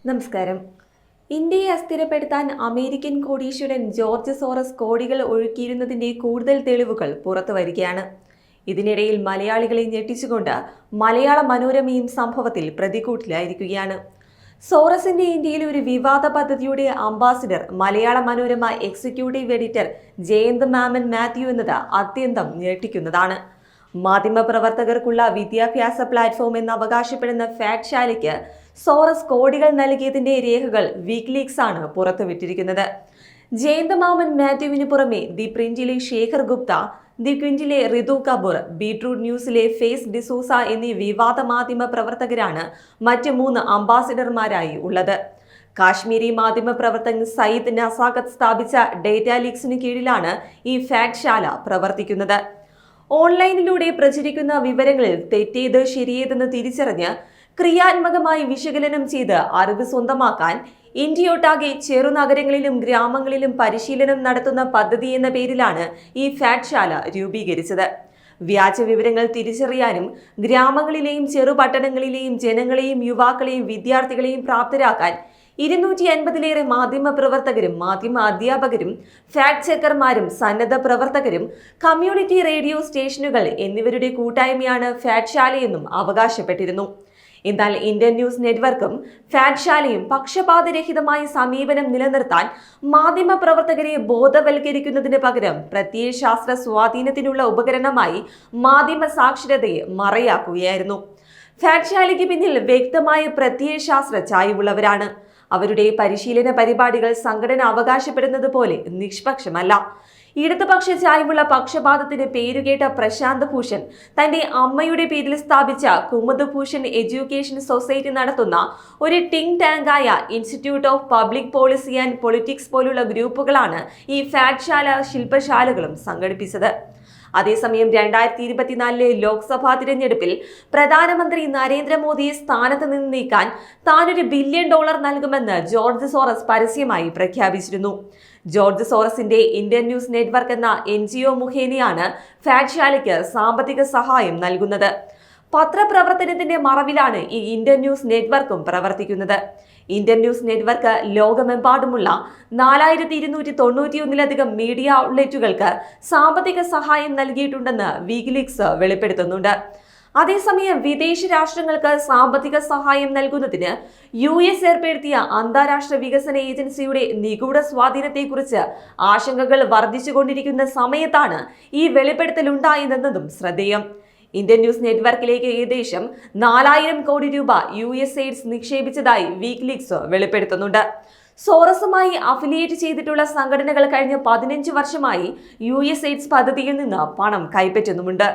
നമസ്കാരം. ഇന്ത്യയെ അസ്ഥിരപ്പെടുത്താൻ അമേരിക്കൻ കോടീശ്വരൻ George Soros കോടികൾ ഒഴുക്കിയിരുന്നതിന്റെ കൂടുതൽ തെളിവുകൾ പുറത്തുവരികയാണ്. ഇതിനിടയിൽ മലയാളികളെ ഞെട്ടിച്ചുകൊണ്ട് മലയാള മനോരമയും സംഭവത്തിൽ പ്രതികൂട്ടിലായിരിക്കുകയാണ്. സോറസിന്റെ ഇന്ത്യയിലെ ഒരു വിവാദ പദ്ധതിയുടെ ambassador Malayala Manorama executive editor Jayant മാമൻ മാത്യു എന്നത് അത്യന്തം ഞെട്ടിക്കുന്നതാണ്. മാധ്യമപ്രവർത്തകർക്കുള്ള വിദ്യാഭ്യാസ പ്ലാറ്റ്ഫോം എന്ന് അവകാശപ്പെടുന്ന ഫാക്ട് ശാലയ്ക്ക് സോറസ് കോടികൾ നൽകിയതിന്റെ രേഖകൾ വിക്കിലീക്സ് ആണ് പുറത്തുവിട്ടിരിക്കുന്നത്. ജയന്ത് മാമൻ മാത്യുവിന് പുറമെ ദി പ്രിന്റിലെ ശേഖർ ഗുപ്ത, ദി ക്വിന്റിലെ റിതു കപൂർ, ബീട്രൂട്ട് ന്യൂസിലെ ഫേസ് ഡിസൂസ എന്നീ വിവാദ മാധ്യമ പ്രവർത്തകരാണ് മറ്റ് 3 അംബാസിഡർമാരായി ഉള്ളത്. കാശ്മീരി മാധ്യമ പ്രവർത്തകൻ സയ്യിദ് നസാഖത്ത് സ്ഥാപിച്ച ഡേറ്റാ ലീക്സിന് കീഴിലാണ് ഈ ഫാക്ട് ശാല പ്രവർത്തിക്കുന്നത്. ഓൺലൈനിലൂടെ പ്രചരിക്കുന്ന വിവരങ്ങളിൽ തെറ്റേത് ശരിയേതെന്ന് തിരിച്ചറിഞ്ഞ് ക്രിയാത്മകമായി വിശകലനം ചെയ്ത് അറിവ് സ്വന്തമാക്കാൻ ഇന്ത്യയൊട്ടാകെ ചെറുനഗരങ്ങളിലും ഗ്രാമങ്ങളിലും പരിശീലനം നടത്തുന്ന പദ്ധതി എന്ന പേരിലാണ് ഈ ഫാക്ട് ശാല രൂപീകരിച്ചത്. വ്യാജ വിവരങ്ങൾ തിരിച്ചറിയാനും ഗ്രാമങ്ങളിലെയും ചെറുപട്ടണങ്ങളിലെയും ജനങ്ങളെയും യുവാക്കളെയും വിദ്യാർത്ഥികളെയും പ്രാപ്തരാക്കാൻ 250-ലേറെ മാധ്യമ പ്രവർത്തകരും മാധ്യമ അധ്യാപകരും ഫാക്ട് ചെക്കർമാരും സന്നദ്ധ പ്രവർത്തകരും കമ്മ്യൂണിറ്റി റേഡിയോ സ്റ്റേഷനുകൾ എന്നിവരുടെ കൂട്ടായ്മയാണ് ഫാക്ട് ശാലയെന്നും അവകാശപ്പെട്ടിരുന്നു. എന്നാൽ ഇന്ത്യൻ ന്യൂസ് നെറ്റ്വർക്കും ഫാക്ട് ശാലയും പക്ഷപാതരഹിതമായ സമീപനം നിലനിർത്താൻ മാധ്യമ പ്രവർത്തകരെ ബോധവൽക്കരിക്കുന്നതിന് പകരം പ്രത്യയശാസ്ത്ര സ്വാധീനത്തിനുള്ള ഉപകരണമായി മാധ്യമ സാക്ഷരതയെ മറയാക്കുകയായിരുന്നു. ഫാക്ട് ശാലയ്ക്ക് പിന്നിൽ വ്യക്തമായ പ്രത്യയശാസ്ത്ര ചായ്വുള്ളവരാണ്. അവരുടെ പരിശീലന പരിപാടികൾ സംഘടന അവകാശപ്പെടുന്നത് പോലെ നിഷ്പക്ഷമല്ല. ഇടതുപക്ഷ ചായ്വുള്ള പക്ഷപാതത്തിന് പേരുകേട്ട പ്രശാന്ത് ഭൂഷൺ തന്റെ അമ്മയുടെ പേരിൽ സ്ഥാപിച്ച കുമുദ് ഭൂഷൺ എഡ്യൂക്കേഷൻ സൊസൈറ്റി നടത്തുന്ന ഒരു തിങ്ക് ടാങ്കായ institute of public policy and politics പോലുള്ള ഗ്രൂപ്പുകളാണ് ഈ ഫാക്ട് ശാല ശില്പശാലകളും സംഘടിപ്പിച്ചത്. അതേസമയം 2024 ലോക്സഭാ തിരഞ്ഞെടുപ്പിൽ പ്രധാനമന്ത്രി നരേന്ദ്രമോദിയെ സ്ഥാനത്ത് നിന്ന് നീക്കാൻ താനൊരു $1 ബില്യൺ നൽകുമെന്ന് ജോർജ് സോറസ് പരസ്യമായി പ്രഖ്യാപിച്ചിരുന്നു. ജോർജ് സോറസിന്റെ ഇന്ത്യൻ ന്യൂസ് നെറ്റ്വർക്ക് എന്ന NGO മുഖേനയാണ് ഫാക്ട് ശാലയ്ക്ക് സാമ്പത്തിക സഹായം നൽകുന്നത്. പത്രപ്രവർത്തനത്തിന്റെ മറവിലാണ് ഈ ഇന്ത്യൻ ന്യൂസ് നെറ്റ്വർക്കും പ്രവർത്തിക്കുന്നത്. ഇന്ത്യൻ ന്യൂസ് നെറ്റ്വർക്ക് ലോകമെമ്പാടുമുള്ള 4291-ലധികം മീഡിയ ഔട്ട്ലെറ്റുകൾക്ക് സാമ്പത്തിക സഹായം നൽകിയിട്ടുണ്ടെന്ന് വിക്കിലീക്സ് വെളിപ്പെടുത്തുന്നുണ്ട്. അതേസമയം വിദേശ രാഷ്ട്രങ്ങൾക്ക് സാമ്പത്തിക സഹായം നൽകുന്നതിന് US ഏർപ്പെടുത്തിയ അന്താരാഷ്ട്ര വികസന ഏജൻസിയുടെ നിഗൂഢ സ്വാധീനത്തെക്കുറിച്ച് ആശങ്കകൾ വർദ്ധിച്ചുകൊണ്ടിരിക്കുന്ന സമയത്താണ് ഈ വെളിപ്പെടുത്തലുണ്ടായതെന്നതും ശ്രദ്ധേയം. ഇന്ത്യൻ ന്യൂസ് നെറ്റ്വർക്കിലേക്ക് ഏകദേശം 4000 കോടി രൂപ USAIDs നിക്ഷേപിച്ചതായി വിക്കിലീക്സ് വെളിപ്പെടുത്തുന്നുണ്ട്. സോറസുമായി അഫിലിയേറ്റ് ചെയ്തിട്ടുള്ള സംഘടനകൾ കഴിഞ്ഞ 15 വർഷമായി USAIDs പദ്ധതിയിൽ നിന്ന് പണം കൈപ്പറ്റുന്നുമുണ്ട്.